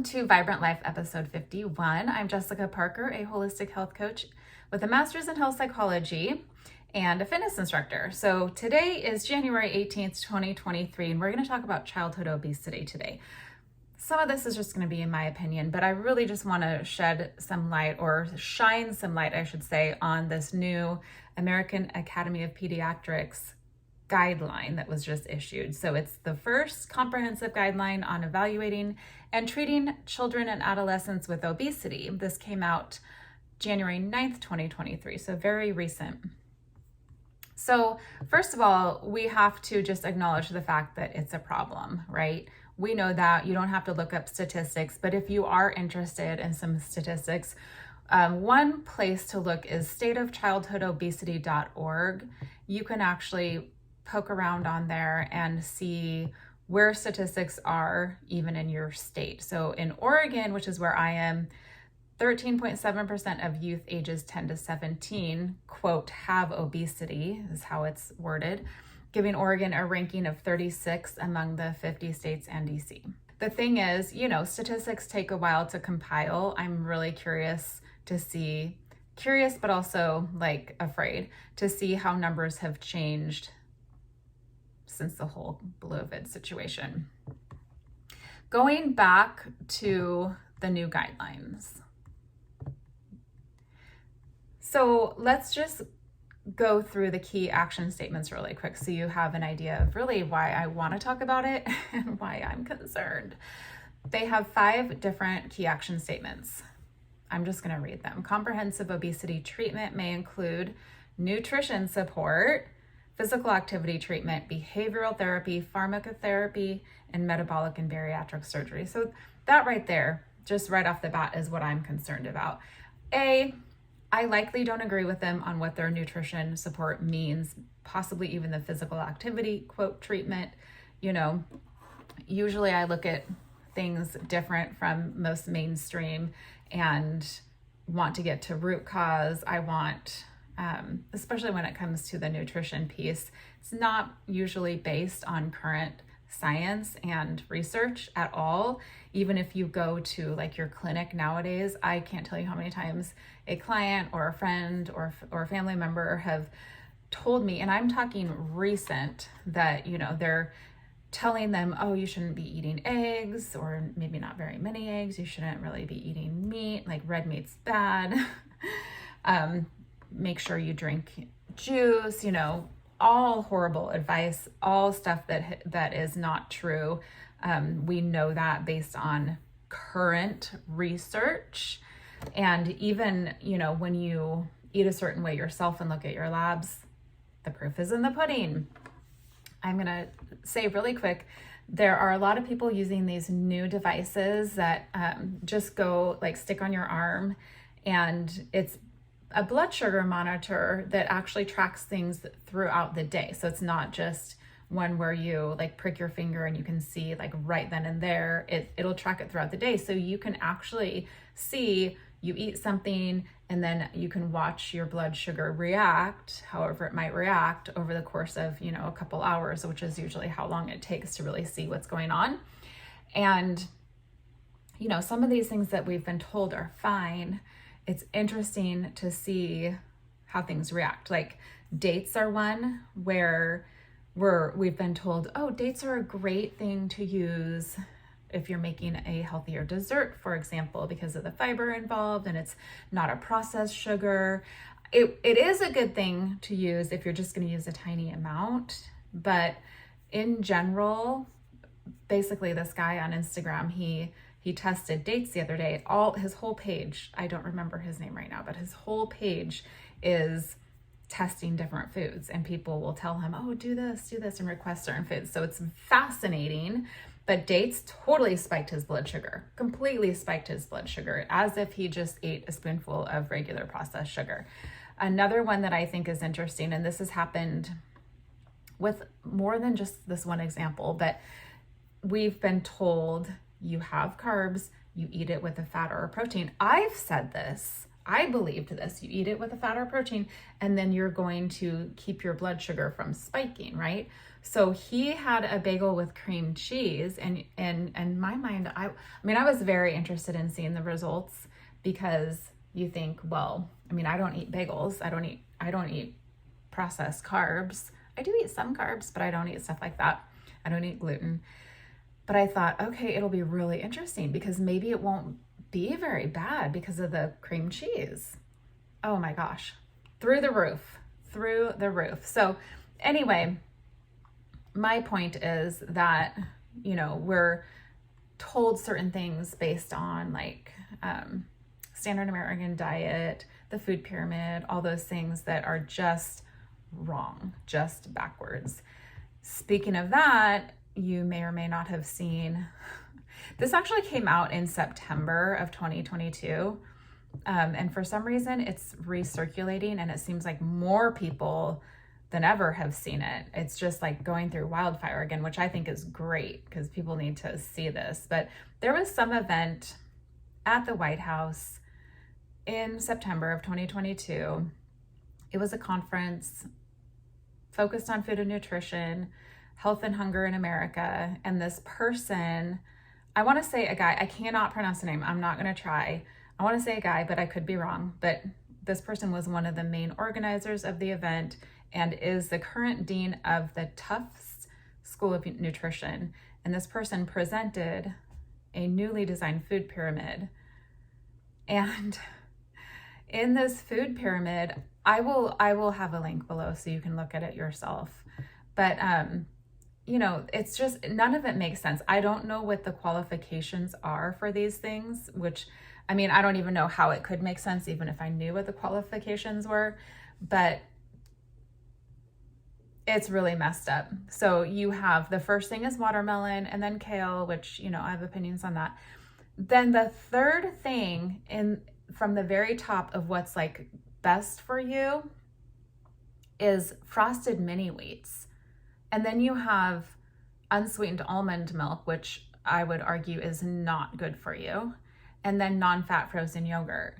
Welcome to Vibrant Life, episode 51. I'm Jessica Parker, a holistic health coach with a master's in health psychology and a fitness instructor. So today is January 18th, 2023, and we're going to talk about childhood obesity today. Some of this is just going to be in my opinion, but I really just want to shed some light, or shine some light, I should say, on this new American Academy of Pediatrics guideline that was just issued. So it's the first comprehensive guideline on evaluating and treating children and adolescents with obesity. This came out January 9th, 2023, so very recent. So first of all, we have to just acknowledge the fact that it's a problem, right? We know that. You don't have to look up statistics, but if you are interested in some statistics, one place to look is stateofchildhoodobesity.org. You can actually poke around on there and see where statistics are even in your state. So in Oregon, which is where I am, 13.7% of youth ages 10 to 17, quote, have obesity, is how it's worded, giving Oregon a ranking of 36 among the 50 states and DC. The thing is, statistics take a while to compile. I'm really curious, but also afraid to see how numbers have changed since the whole COVID situation. Going back to the new guidelines. So let's just go through the key action statements really quick so you have an idea of really why I want to talk about it and why I'm concerned. They have 5 different key action statements. I'm just going to read them. Comprehensive obesity treatment may include nutrition support, physical activity treatment, behavioral therapy, pharmacotherapy, and metabolic and bariatric surgery. So that right there, just right off the bat, is what I'm concerned about. I likely don't agree with them on what their nutrition support means, possibly even the physical activity, quote, treatment. Usually I look at things different from most mainstream and want to get to root cause. I want, especially when it comes to the nutrition piece, it's not usually based on current science and research at all. Even if you go to your clinic nowadays, I can't tell you how many times a client or a friend or a family member have told me, and I'm talking recent, that they're telling them, oh, you shouldn't be eating eggs, or maybe not very many eggs. You shouldn't really be eating meat, red meat's bad. Make sure you drink juice, all horrible advice, all stuff that is not true. We know that based on current research. And even, when you eat a certain way yourself and look at your labs, the proof is in the pudding. I'm going to say really quick, there are a lot of people using these new devices that just go stick on your arm, and it's a blood sugar monitor that actually tracks things throughout the day. So it's not just one where you prick your finger and you can see right then and there. It'll track it throughout the day. So you can actually see you eat something, and then you can watch your blood sugar react, however it might react over the course of, a couple hours, which is usually how long it takes to really see what's going on. And, some of these things that we've been told are fine. It's interesting to see how things react. Dates are one where we've been told, oh, dates are a great thing to use if you're making a healthier dessert, for example, because of the fiber involved, and it's not a processed sugar. It is a good thing to use if you're just going to use a tiny amount, but in general, basically this guy on Instagram, he tested dates the other day. His whole page, I don't remember his name right now, but his whole page is testing different foods, and people will tell him, oh, do this, and request certain foods. So it's fascinating. But dates totally spiked his blood sugar, completely spiked his blood sugar, as if he just ate a spoonful of regular processed sugar. Another one that I think is interesting, and this has happened with more than just this one example, but we've been told you have carbs, you eat it with a fat or a protein. I've said this I believed this. You eat it with a fat or protein, and then you're going to keep your blood sugar from spiking, right? So he had a bagel with cream cheese, and in my mind, I mean, I was very interested in seeing the results, because you think, well, I mean, I don't eat bagels. I don't eat processed carbs. I do eat some carbs, but I don't eat stuff like that. I don't eat gluten. But I thought, okay, it'll be really interesting, because maybe it won't be very bad because of the cream cheese. Oh my gosh, through the roof. So anyway, my point is that, we're told certain things based on like standard American diet, the food pyramid, all those things that are just wrong, just backwards. Speaking of that, you may or may not have seen, this actually came out in September of 2022. And for some reason it's recirculating, and it seems like more people than ever have seen it. It's just like going through wildfire again, which I think is great, because people need to see this. But there was some event at the White House in September of 2022. It was a conference focused on food and nutrition, health and hunger in America. And this person, I want to say a guy, I cannot pronounce the name. I'm not going to try. I want to say a guy, but I could be wrong. But this person was one of the main organizers of the event and is the current dean of the Tufts School of Nutrition. And this person presented a newly designed food pyramid. And in this food pyramid, I will have a link below so you can look at it yourself. But it's just, none of it makes sense. I don't know what the qualifications are for these things, which, I mean, I don't even know how it could make sense even if I knew what the qualifications were, but it's really messed up. So you have, the first thing is watermelon, and then kale, which, I have opinions on that. Then the third thing from the very top of what's like best for you is frosted mini wheats. And then you have unsweetened almond milk, which I would argue is not good for you. And then non-fat frozen yogurt.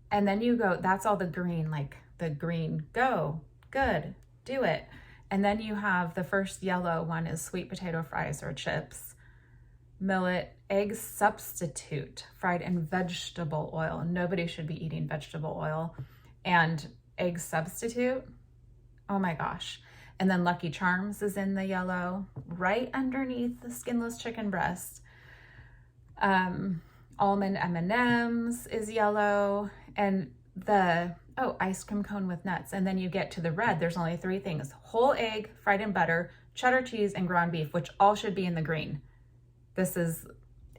And then you go, that's all the green, like the green, go, good, do it. And then you have the first yellow one is sweet potato fries or chips, millet, egg substitute, fried in vegetable oil. Nobody should be eating vegetable oil. And egg substitute, oh my gosh. And then Lucky Charms is in the yellow, right underneath the skinless chicken breast. Almond M&Ms is yellow, and ice cream cone with nuts. And then you get to the red, there's only three things: whole egg, fried in butter, cheddar cheese, and ground beef, which all should be in the green. This is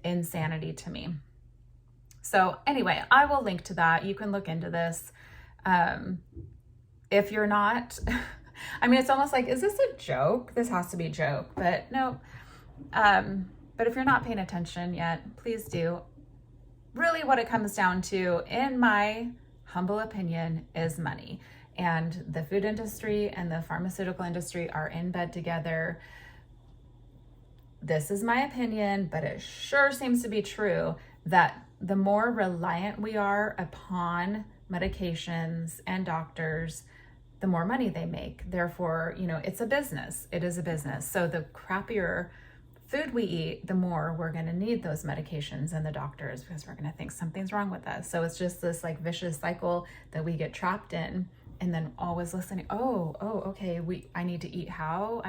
insanity to me. So anyway, I will link to that. You can look into this. If you're not, I mean, it's almost like, is this a joke? This has to be a joke, but no. But if you're not paying attention yet, please do. Really what it comes down to, in my humble opinion, is money. And the food industry and the pharmaceutical industry are in bed together. This is my opinion, but it sure seems to be true that the more reliant we are upon medications and doctors, the more money they make. Therefore, it's a business. It is a business. So the crappier food we eat, the more we're going to need those medications and the doctors, because we're going to think something's wrong with us. So it's just this like vicious cycle that we get trapped in, and then always listening. Okay, I need to eat how?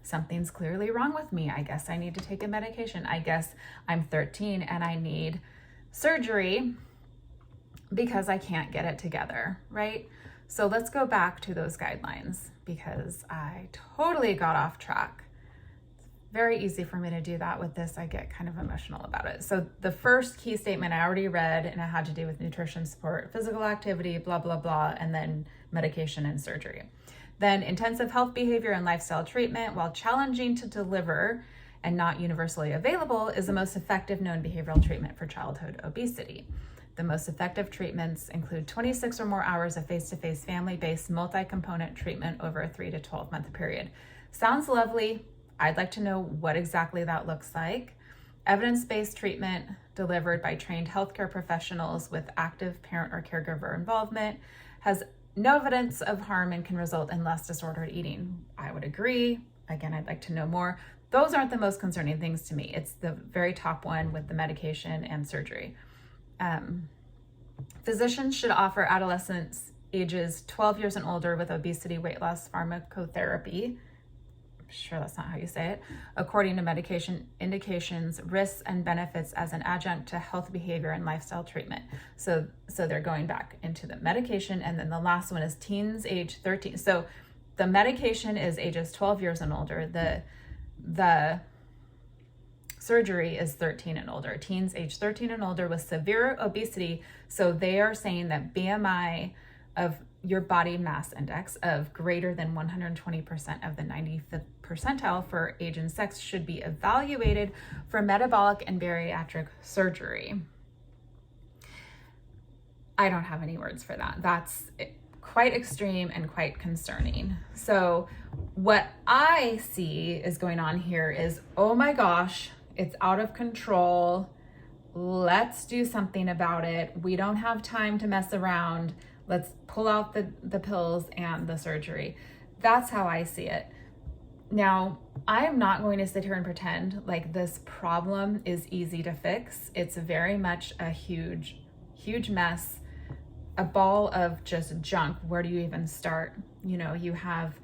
Something's clearly wrong with me. I guess I need to take a medication. I guess I'm 13 and I need surgery because I can't get it together, right? So let's go back to those guidelines, because I totally got off track. Very easy for me to do that with this. I get kind of emotional about it. So the first key statement I already read, and it had to do with nutrition support, physical activity, blah, blah, blah, and then medication and surgery. Then intensive health behavior and lifestyle treatment, while challenging to deliver and not universally available, is the most effective known behavioral treatment for childhood obesity. The most effective treatments include 26 or more hours of face-to-face family-based multi-component treatment over a 3 to 12 month period. Sounds lovely. I'd like to know what exactly that looks like. Evidence-based treatment delivered by trained healthcare professionals with active parent or caregiver involvement has no evidence of harm and can result in less disordered eating. I would agree. Again, I'd like to know more. Those aren't the most concerning things to me. It's the very top one with the medication and surgery. Physicians should offer adolescents ages 12 years and older with obesity weight loss pharmacotherapy, I'm sure that's not how you say it, according to medication indications, risks, and benefits as an adjunct to health behavior and lifestyle treatment. So they're going back into the medication, and then the last one is teens age 13. So the medication is ages 12 years and older. The surgery is 13 and older, teens age 13 and older with severe obesity. So they are saying that BMI of your body mass index of greater than 120% of the 95th percentile for age and sex should be evaluated for metabolic and bariatric surgery. I don't have any words for that. That's quite extreme and quite concerning. So what I see is going on here is, oh my gosh, it's out of control. Let's do something about it. We don't have time to mess around. Let's pull out the pills and the surgery. That's how I see it. Now, I am not going to sit here and pretend like this problem is easy to fix. It's very much a huge, huge mess, a ball of just junk. Where do you even start? You know, you have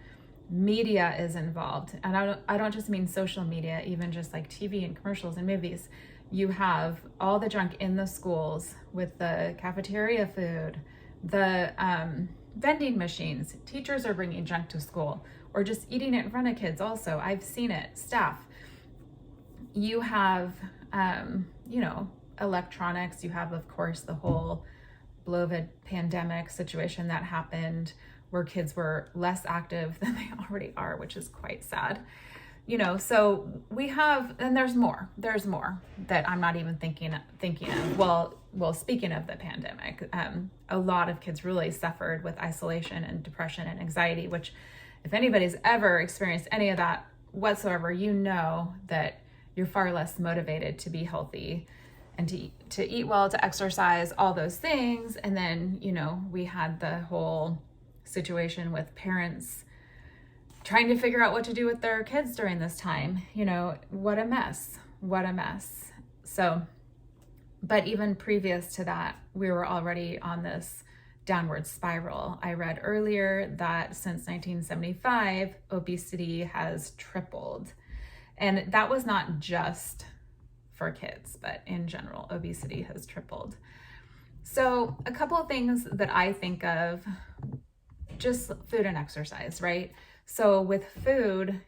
media is involved. And I don't just mean social media, even just like TV and commercials and movies. You have all the junk in the schools with the cafeteria food, the vending machines. Teachers are bringing junk to school or just eating it in front of kids also. I've seen it, staff. You have, electronics. You have, of course, the whole bloated pandemic situation that happened where kids were less active than they already are, which is quite sad. So we have, and there's more that I'm not even thinking of. Well, speaking of the pandemic, a lot of kids really suffered with isolation and depression and anxiety, which if anybody's ever experienced any of that whatsoever, you know that you're far less motivated to be healthy and to eat well, to exercise, all those things. And then, we had the whole situation with parents trying to figure out what to do with their kids during this time. What a mess. So, but even previous to that, we were already on this downward spiral. I read earlier that since 1975, obesity has tripled. And that was not just for kids, but in general, obesity has tripled. So a couple of things that I think of, just food and exercise, right? So with food,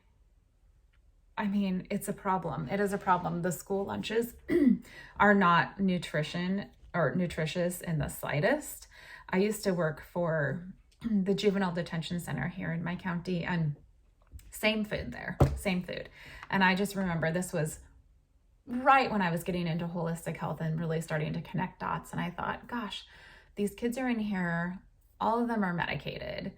it's a problem. It is a problem. The school lunches are not nutritious in the slightest. I used to work for the juvenile detention center here in my county, and same food. And I just remember this was right when I was getting into holistic health and really starting to connect dots. And I thought, gosh, these kids are in here, all of them are medicated,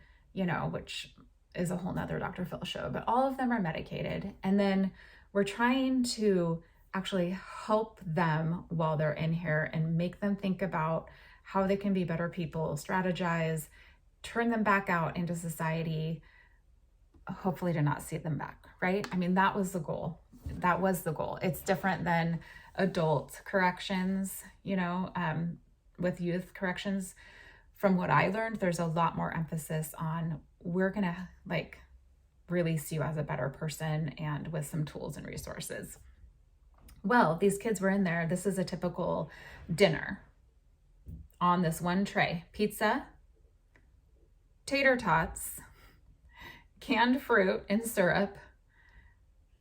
which is a whole nother Dr. Phil show, but all of them are medicated. And then we're trying to actually help them while they're in here and make them think about how they can be better people, strategize, turn them back out into society, hopefully to not see them back, right? That was the goal. It's different than adult corrections, with youth corrections. From what I learned, there's a lot more emphasis on we're going to release you as a better person and with some tools and resources. Well, these kids were in there. This is a typical dinner on this one tray: pizza, tater tots, canned fruit and syrup,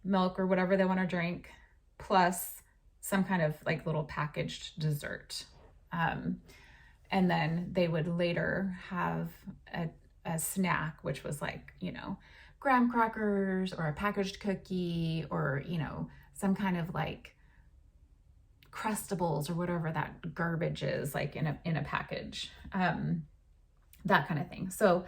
milk or whatever they want to drink, plus some kind of little packaged dessert. And then they would later have a snack, which was graham crackers or a packaged cookie or, some kind of Crustables or whatever that garbage is, in a package, that kind of thing. So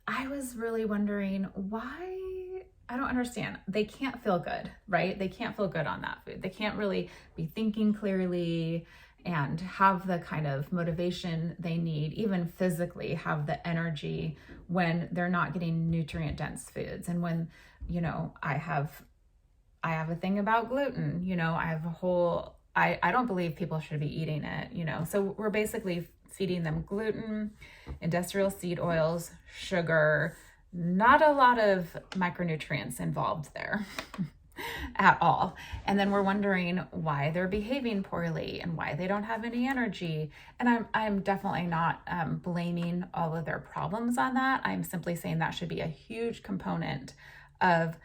I was really wondering, why I don't understand. They can't feel good, right? They can't feel good on that food. They can't really be thinking clearly and have the kind of motivation they need, even physically have the energy when they're not getting nutrient dense foods. And when, I have a thing about gluten, I have a whole, I don't believe people should be eating it, so we're basically feeding them gluten, industrial seed oils, sugar, not a lot of micronutrients involved there at all. And then we're wondering why they're behaving poorly and why they don't have any energy. And I'm definitely not blaming all of their problems on that. I'm simply saying that should be a huge component of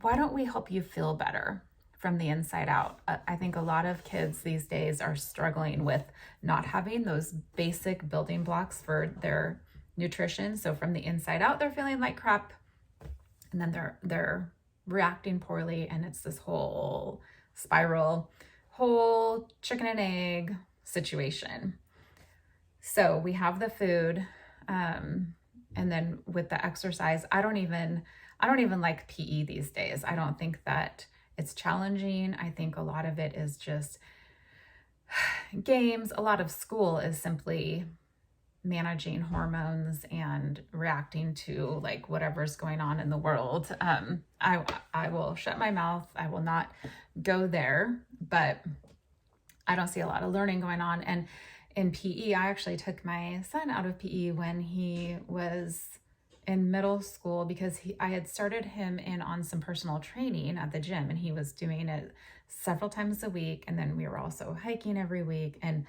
why don't we help you feel better from the inside out? I think a lot of kids these days are struggling with not having those basic building blocks for their nutrition. So from the inside out, they're feeling like crap, and then they're reacting poorly, and it's this whole spiral, whole chicken and egg situation. So we have the food, and then with the exercise, I don't even like PE these days. I don't think that it's challenging. I think a lot of it is just games. A lot of school is simply managing hormones and reacting to like whatever's going on in the world. I will shut my mouth. I will not go there, but I don't see a lot of learning going on. And in PE, I actually took my son out of PE when he was in middle school because I had started him in on some personal training at the gym, and he was doing it several times a week. And then we were also hiking every week. And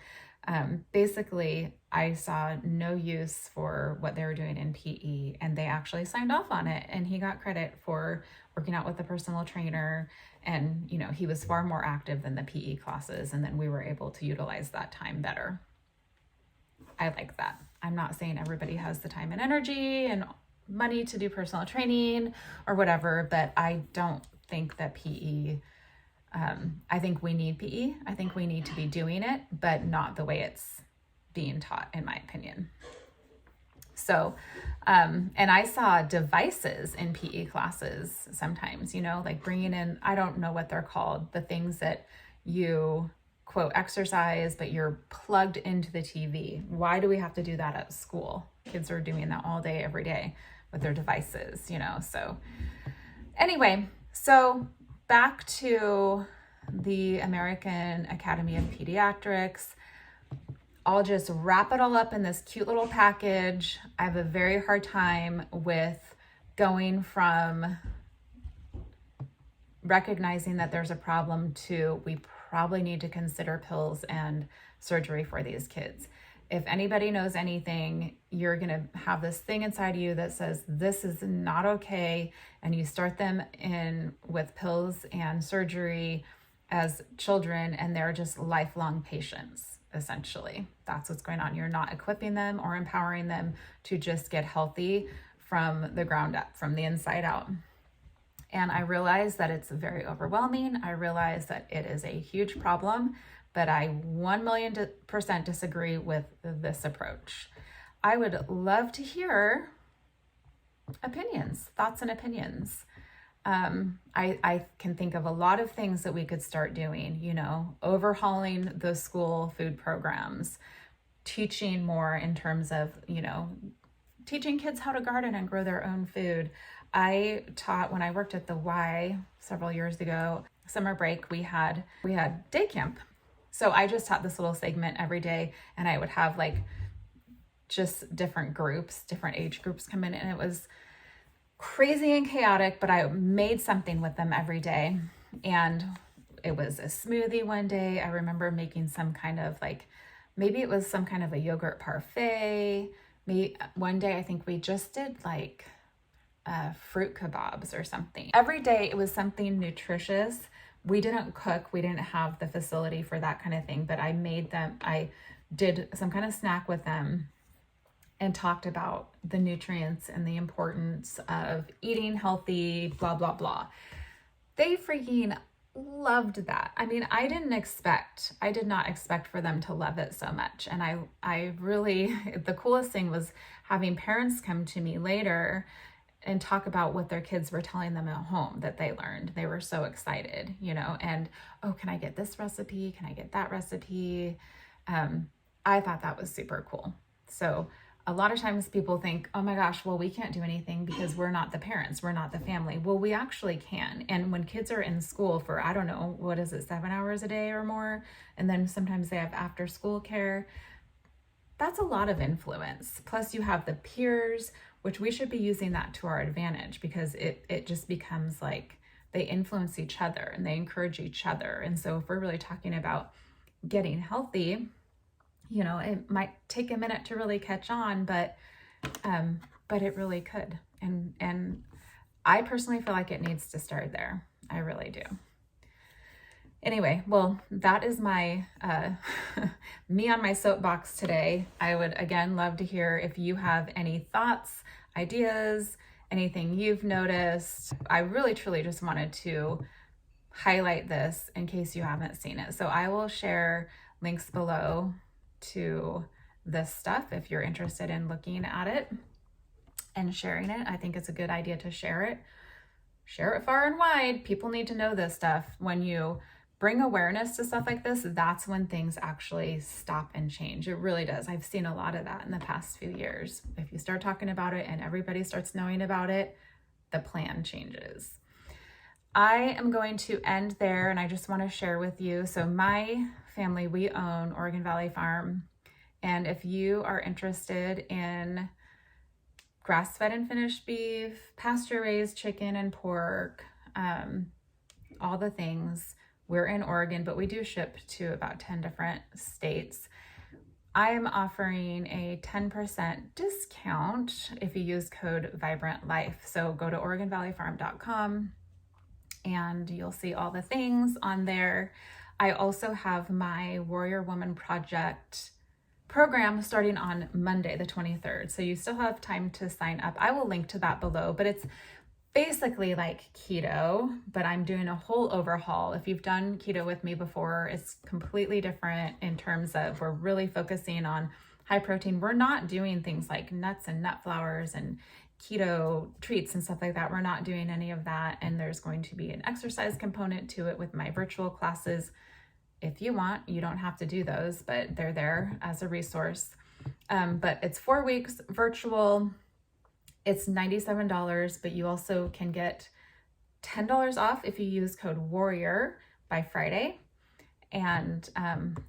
basically I saw no use for what they were doing in PE, and they actually signed off on it, and he got credit for working out with the personal trainer. And, he was far more active than the PE classes. And then we were able to utilize that time better. I like that. I'm not saying everybody has the time and energy and money to do personal training or whatever, but I don't think that PE, I think we need PE. I think we need to be doing it, but not the way it's being taught, in my opinion. So, and I saw devices in PE classes sometimes, like bringing in, I don't know what they're called, the things that you quote exercise, but you're plugged into the TV. Why do we have to do that at school? Kids are doing that all day, every day with their devices, so anyway, so back to the American Academy of Pediatrics. I'll just wrap it all up in this cute little package. I have a very hard time with going from recognizing that there's a problem to we probably need to consider pills and surgery for these kids. If anybody knows anything, you're going to have this thing inside you that says this is not okay, and you start them in with pills and surgery as children, and they're just lifelong patients, essentially. That's what's going on. You're not equipping them or empowering them to just get healthy from the ground up, from the inside out. And I realize that it's very overwhelming. I realize that it is a huge problem, but I 1,000,000% disagree with this approach. I would love to hear opinions, thoughts and opinions. I can think of a lot of things that we could start doing, overhauling the school food programs, teaching more in terms of, teaching kids how to garden and grow their own food. I taught when I worked at the Y several years ago, summer break, we had day camp. So I just taught this little segment every day, and I would have like just different groups, different age groups come in, and it was crazy and chaotic, but I made something with them every day. And it was a smoothie one day. I remember making some kind of maybe it was some kind of a yogurt parfait. One day I think we just did fruit kebabs or something. Every day it was something nutritious. We didn't cook. We didn't have the facility for that kind of thing, but I did some kind of snack with them and talked about the nutrients and the importance of eating healthy, blah, blah, blah. They freaking loved that. I mean, I did not expect for them to love it so much. And I really, the coolest thing was having parents come to me later and talk about what their kids were telling them at home that they learned. They were so excited, and, oh, can I get this recipe? Can I get that recipe? I thought that was super cool. So a lot of times people think, oh my gosh, well, we can't do anything because we're not the parents, we're not the family. Well, we actually can. And when kids are in school for, I don't know, 7 hours a day or more, and then sometimes they have after school care, that's a lot of influence. Plus you have the peers, which we should be using that to our advantage, because it just becomes like they influence each other and they encourage each other. And so if we're really talking about getting healthy, it might take a minute to really catch on, but it really could. And I personally feel like it needs to start there. I really do. Anyway, well, that is my me on my soapbox today. I would again love to hear if you have any thoughts, ideas, anything you've noticed. I really truly just wanted to highlight this in case you haven't seen it. So I will share links below to this stuff if you're interested in looking at it and sharing it. I think it's a good idea to share it. Share it far and wide. People need to know this stuff. When you bring awareness to stuff like this, that's when things actually stop and change. It really does. I've seen a lot of that in the past few years. If you start talking about it and everybody starts knowing about it, the plan changes. I am going to end there, and I just want to share with you. So my family, we own Oregon Valley Farm. And if you are interested in grass-fed and finished beef, pasture-raised chicken and pork, all the things, we're in Oregon, but we do ship to about 10 different states. I am offering a 10% discount if you use code VibrantLife. So go to OregonValleyFarm.com and you'll see all the things on there. I also have my Warrior Woman Project program starting on Monday, the 23rd. So you still have time to sign up. I will link to that below, but it's basically like keto, but I'm doing a whole overhaul. If you've done keto with me before, it's completely different in terms of we're really focusing on high protein. We're not doing things like nuts and nut flours and keto treats and stuff like that. We're not doing any of that. And there's going to be an exercise component to it with my virtual classes. If you want, you don't have to do those, but they're there as a resource. But it's 4 weeks virtual. It's $97, but you also can get $10 off if you use code WARRIOR by Friday. And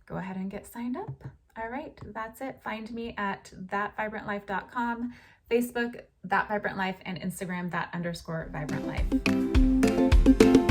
go ahead and get signed up. All right, that's it. Find me at thatvibrantlife.com, Facebook, thatvibrantlife, and Instagram, that_vibrantlife.